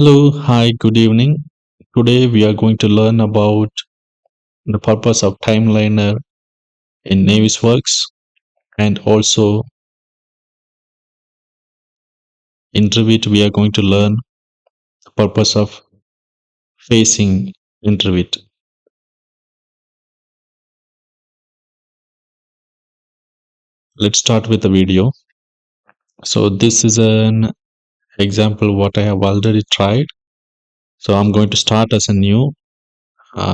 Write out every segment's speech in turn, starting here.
Hello, hi, good evening. Today we are going to learn about the purpose of timeliner in Navisworks, and also in Revit we are going to learn the purpose of facing in Revit. Let's start with the video. So this is an example what I have already tried. So I'm going to start as a new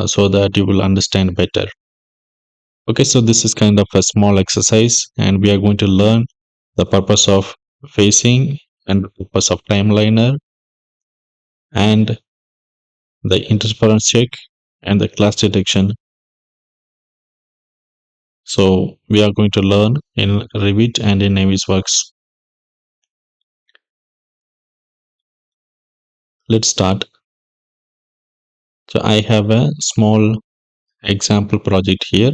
so that you will understand better. Okay, so this is kind of a small exercise and we are going to learn the purpose of facing and the purpose of timeliner and the interference check and the class detection. So we are going to learn in Revit and in Navisworks. Let's start. So I have a small example project here.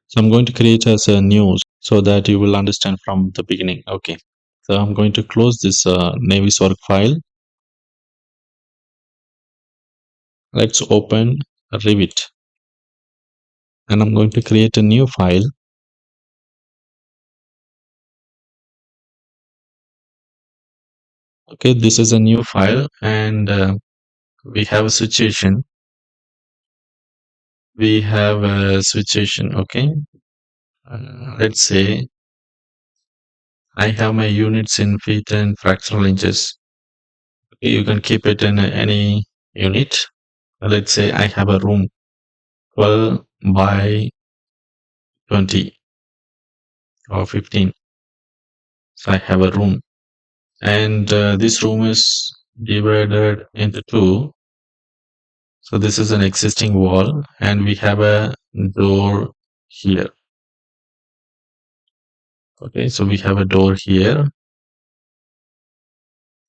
So I'm going to create as a new so that you will understand from the beginning. Okay. So I'm going to close this Navisworks file. Let's open Revit and I'm going to create a new file. Okay, this is a new file and we have a situation. Okay. Let's say I have my units in feet and fractional inches. You can keep it in any unit. Let's say I have a room 12 by 20 or 15. So I have a room and this room is divided into two. So this is an existing wall and we have a door here. Okay, so we have a door here.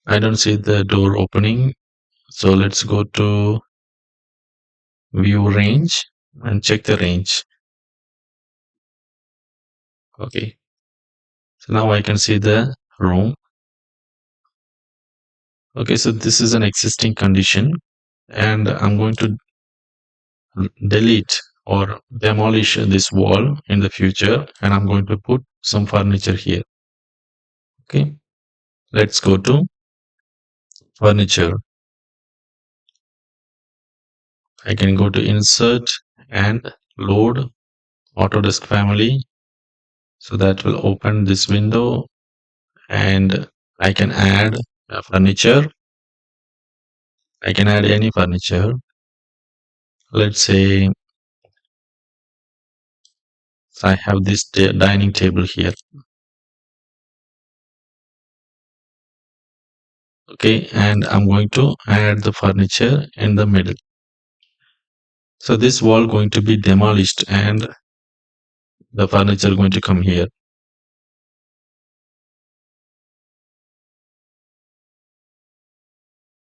I don't see the door opening. So let's go to view range and check the range. Okay, so now I can see the room. Okay, so this is an existing condition and I'm going to delete or demolish this wall in the future and I'm going to put some furniture here. Okay, let's go to furniture. I can go to insert and load Autodesk family. So that will open this window and I can add furniture. I can add any furniture. Let's say I have this dining table here. Okay, and I'm going to add the furniture in the middle. So this wall going to be demolished and the furniture going to come here.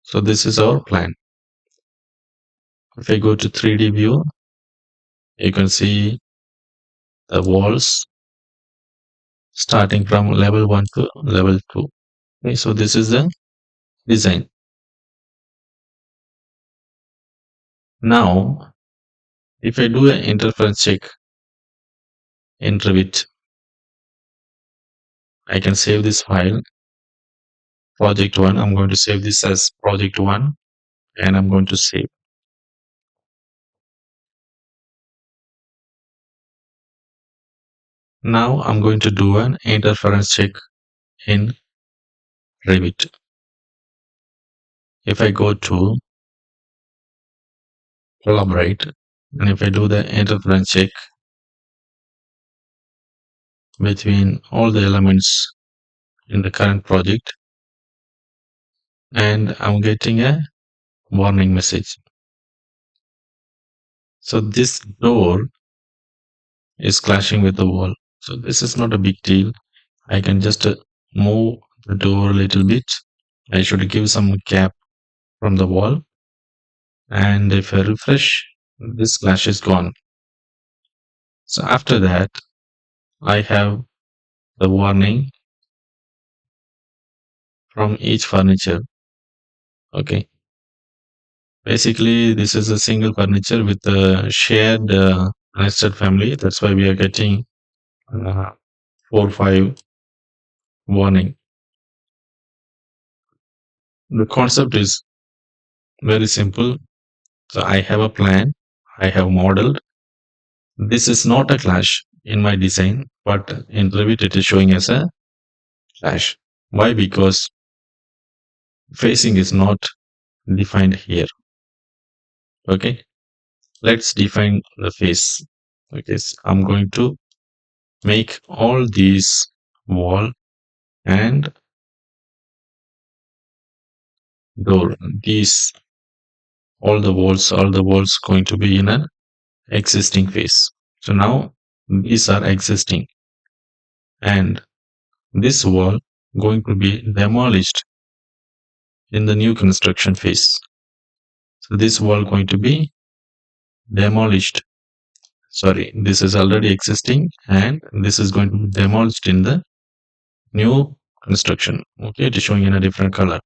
So this is our plan. If I go to 3D view, you can see the walls starting from level 1 to level 2. Okay, so this is the design. Now, if I do an interference check in Revit, I can save this file, project 1. I'm going to save this as project 1 and I'm going to save. Now I'm going to do an interference check in Revit. If I go to collaborate and if I do the interference check between all the elements in the current project, and I'm getting a warning message. So this door is clashing with the wall. So this is not a big deal. I can just move the door a little bit. I should give some gap from the wall. And if I refresh, this clash is gone. So after that, I have the warning from each furniture. Okay. Basically, this is a single furniture with a shared nested family. That's why we are getting 4 5 warning. The concept is very simple. So I have a plan. I have modeled. This is not a clash in my design, but in Revit it is showing as a clash. Why? Because facing is not defined here. Okay. Let's define the face. Okay. So I'm going to make all these wall and door. These all the walls going to be in an existing face. So now these are existing, and this wall going to be demolished in the new construction phase. So this wall going to be demolished. Sorry, this is already existing and this is going to be demolished in the new construction. Okay, it is showing in a different color.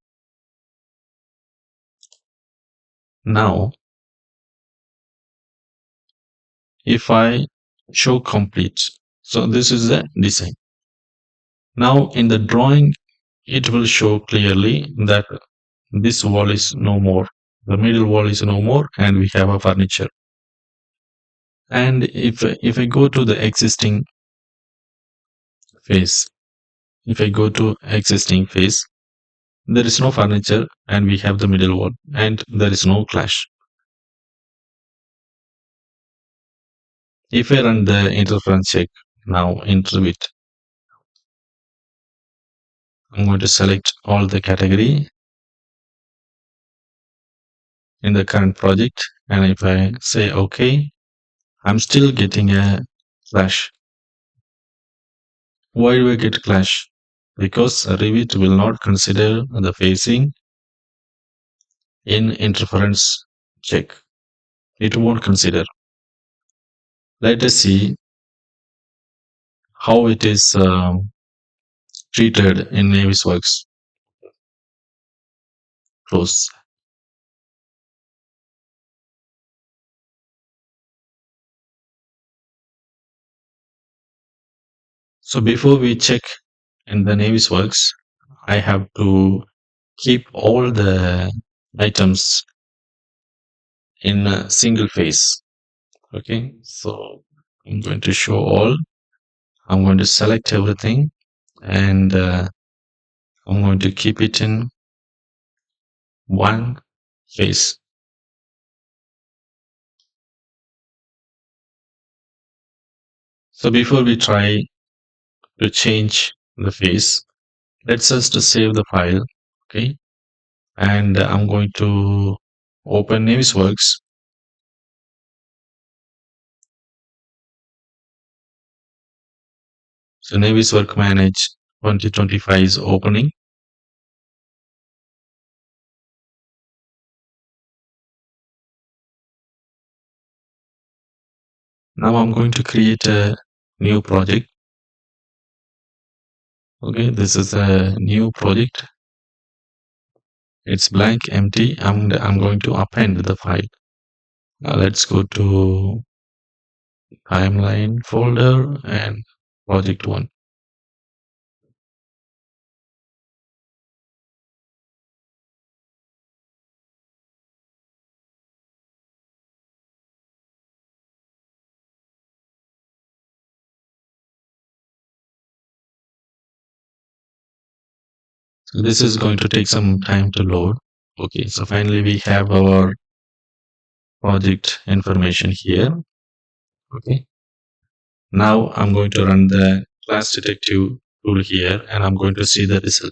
Now, if I show complete, so this is the design. Now in the drawing, it will show clearly that this wall is no more. The middle wall is no more and we have a furniture. And if I go to the existing phase, if I go to existing phase, there is no furniture and we have the middle wall and there is no clash. If I run the interference check now into it, I'm going to select all the category in the current project. And if I say OK, I'm still getting a clash. Why do I get clash? Because Revit will not consider the phasing in interference check. It won't consider. Let us see how it is treated in Navisworks. Close. So before we check in the Navisworks, I have to keep all the items in a single phase. Okay, so I'm going to show all. I'm going to select everything and I'm going to keep it in one phase. So before we try to change the phase, let's just save the file. Okay, and I'm going to open Navisworks. So Navisworks Manage 2025 is opening. Now I'm going to create a new project. Okay, this is a new project. It's blank, empty, and I'm going to append the file. Now let's go to TimeLine folder and project 1. So this is going to take some time to load. Okay, so finally we have our project information here. Okay, now I'm going to run the class detective tool here and I'm going to see the result.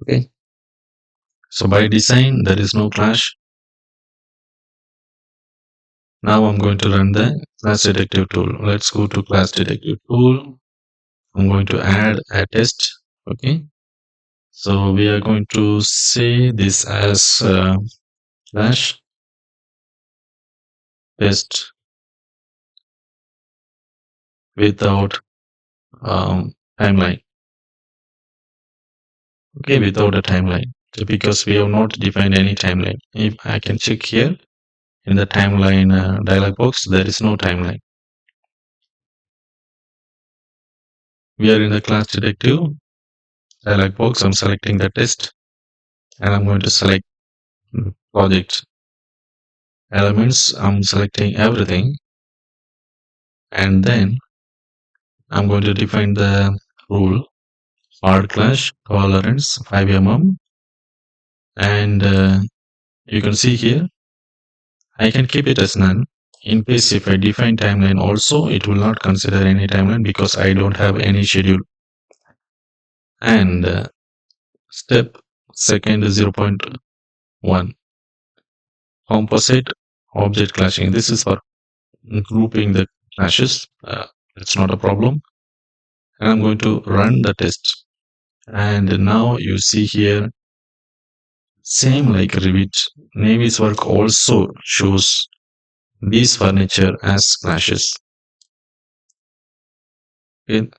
Okay, so by design there is no clash. Now I'm going to run the class detective tool. Let's go to class detective tool. I'm going to add a test. Okay, so we are going to say this as clash test without timeline. Okay, without a timeline. because we have not defined any timeline. If I can check here in the timeline dialog box, there is no timeline. We are in the class detective dialog box. I'm selecting the test and I'm going to select project elements. I'm selecting everything and then I'm going to define the rule hard clash tolerance 5 mm, and you can see here I can keep it as none. In case if I define timeline also, it will not consider any timeline because I don't have any schedule. And step second is 0.1 composite object clashing. This is for grouping the clashes. It's not a problem. And I'm going to run the test. And now you see here, same like Revit, Navisworks also shows these furniture as clashes. Okay.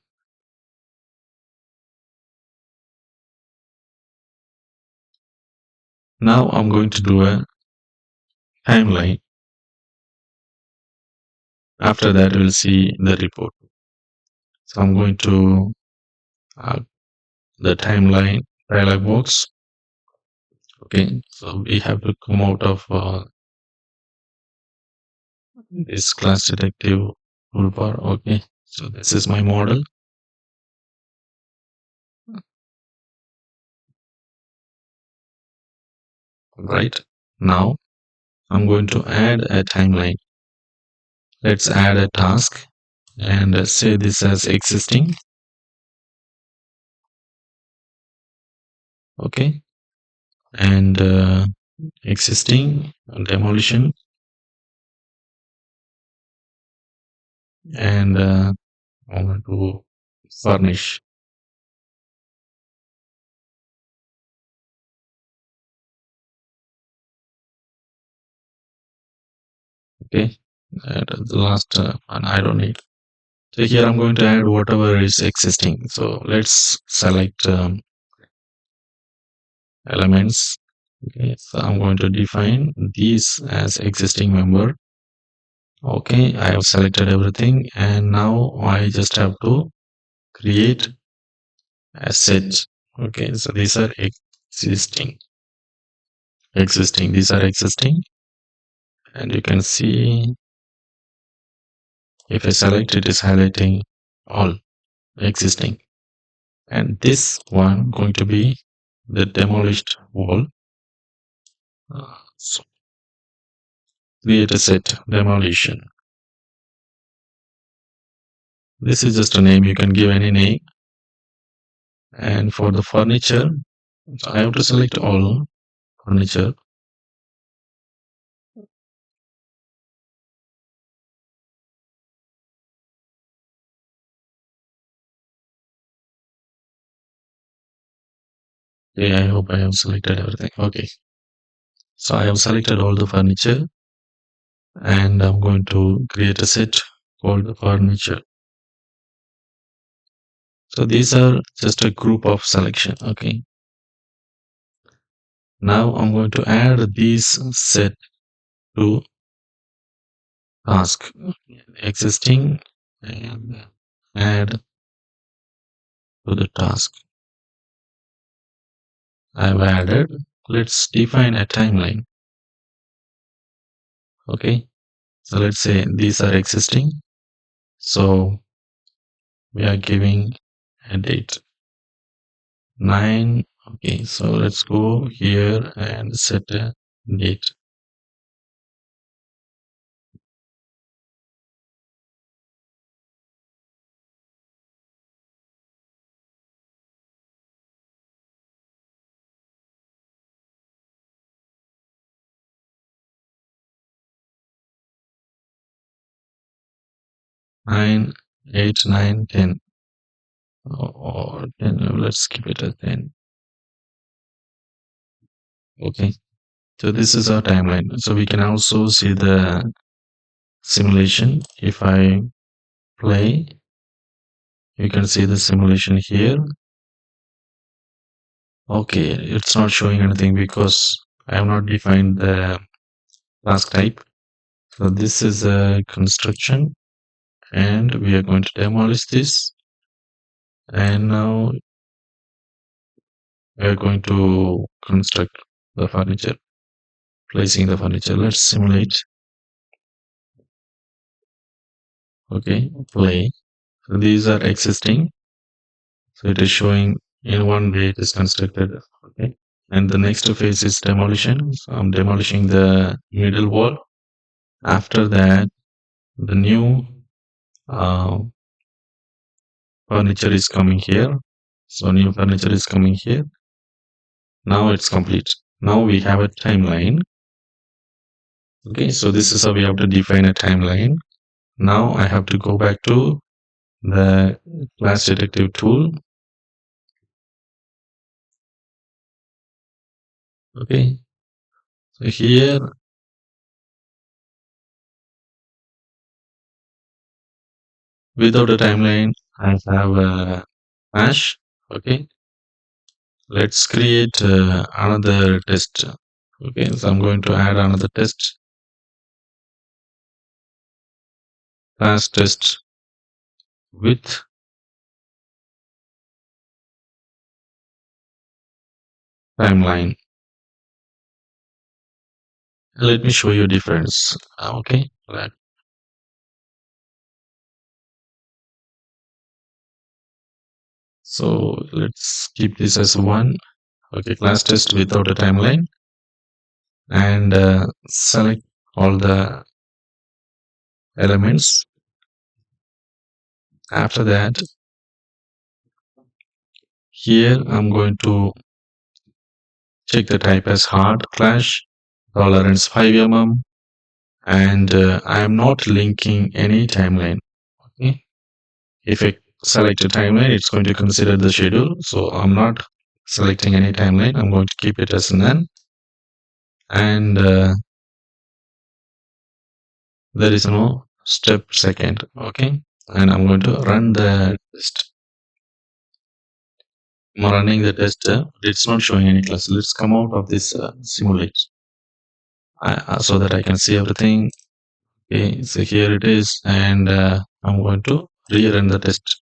Now I'm going to do a timeline. After that, we'll see the report. So I'm going to the timeline dialog box. Okay, so we have to come out of this class detective toolbar. Okay, so this is my model. Right now, I'm going to add a timeline. Let's add a task and say this as existing. Okay, and existing demolition and I want to furnish. Okay, and the last one I don't need. So here I'm going to add whatever is existing. So let's select elements. Okay, so I'm going to define these as existing member. Okay, I have selected everything and now I just have to create a set. Okay, so these are existing. These are existing, and you can see if I select it is highlighting all existing. And this one going to be the demolished wall. So create a set demolition. This is just a name, you can give any name. And for the furniture, I have to select all furniture. Okay, I hope I have selected everything. Okay, so I have selected all the furniture and I'm going to create a set called the furniture. So these are just a group of selection. Okay, now I'm going to add these set to task existing and add to the task. I've added. Let's define a timeline. Okay, so let's say these are existing, so we are giving a date 9. Okay, so let's go here and set a date. Nine, 8, 9, 10, or 10. Let's keep it at 10. Okay, so this is our timeline. So we can also see the simulation. If I play, you can see the simulation here. Okay, it's not showing anything because I have not defined the task type. So this is a construction, and we are going to demolish this. And now we are going to construct the furniture, placing the furniture. Let's simulate. Okay, play. So these are existing. So it is showing in one way it is constructed. Okay. And the next phase is demolition. So I'm demolishing the middle wall. After that, the new uh, furniture is coming here. So new furniture is coming here. Now it's complete. Now we have a timeline. Okay, so this is how we have to define a timeline. Now I have to go back to the class detective tool. Okay, so here without a timeline, I have a hash. Okay, let's create another test. Okay, so I'm going to add another test, class test with timeline. Let me show you a difference. Okay, right. So let's keep this as one. Okay, class test without a timeline, and select all the elements. After that, here I'm going to check the type as hard clash, tolerance 5 mm, and I am not linking any timeline. Okay, if I select a timeline, it's going to consider the schedule. So I'm not selecting any timeline. I'm going to keep it as none, and there is no step second. Okay, and I'm going to run the test. I'm running the test. It's not showing any class. Let's come out of this simulate so that I can see everything. Okay, so here it is, and I'm going to rerun the test.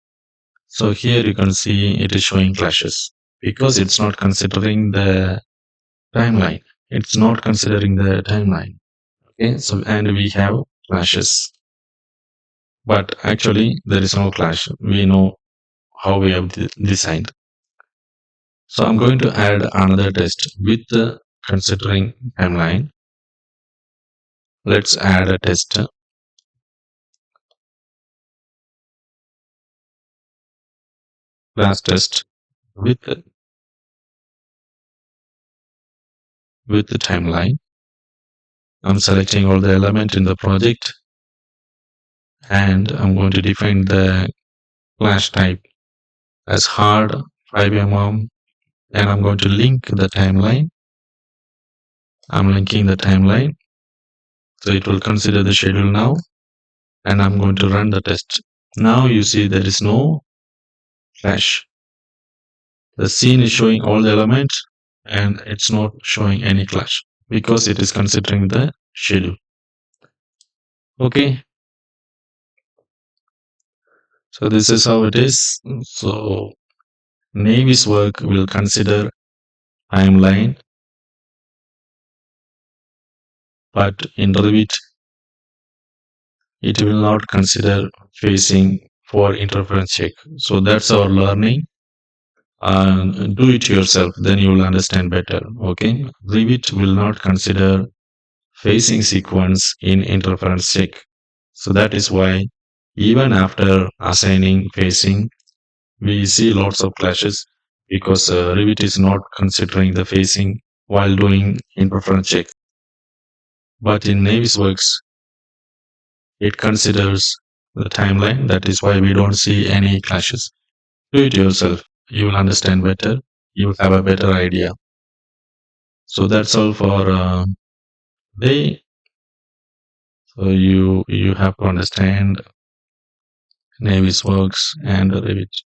So here you can see it is showing clashes because it's not considering the timeline. It's not considering the timeline. Okay, so and we have clashes, but actually there is no clash. We know how we have designed. So I'm going to add another test with considering timeline. Let's add a test, class test with the timeline. I'm selecting all the element in the project, and I'm going to define the clash type as hard 5 mm, and I'm going to link the timeline. I'm linking the timeline, so it will consider the schedule now, and I'm going to run the test. Now you see there is no clash. The scene is showing all the elements, and it's not showing any clash because it is considering the schedule. Okay, so this is how it is. So Navisworks will consider timeline, but in Revit it will not consider facing for interference check. So that's our learning. Do it yourself, then you will understand better. Okay, Revit will not consider facing sequence in interference check. So that is why even after assigning facing, we see lots of clashes because Revit is not considering the facing while doing interference check. But in Navisworks, it considers the timeline. That is why we don't see any clashes. Do it yourself. You will understand better. You will have a better idea. So that's all for today. So you have to understand Navisworks and Revit.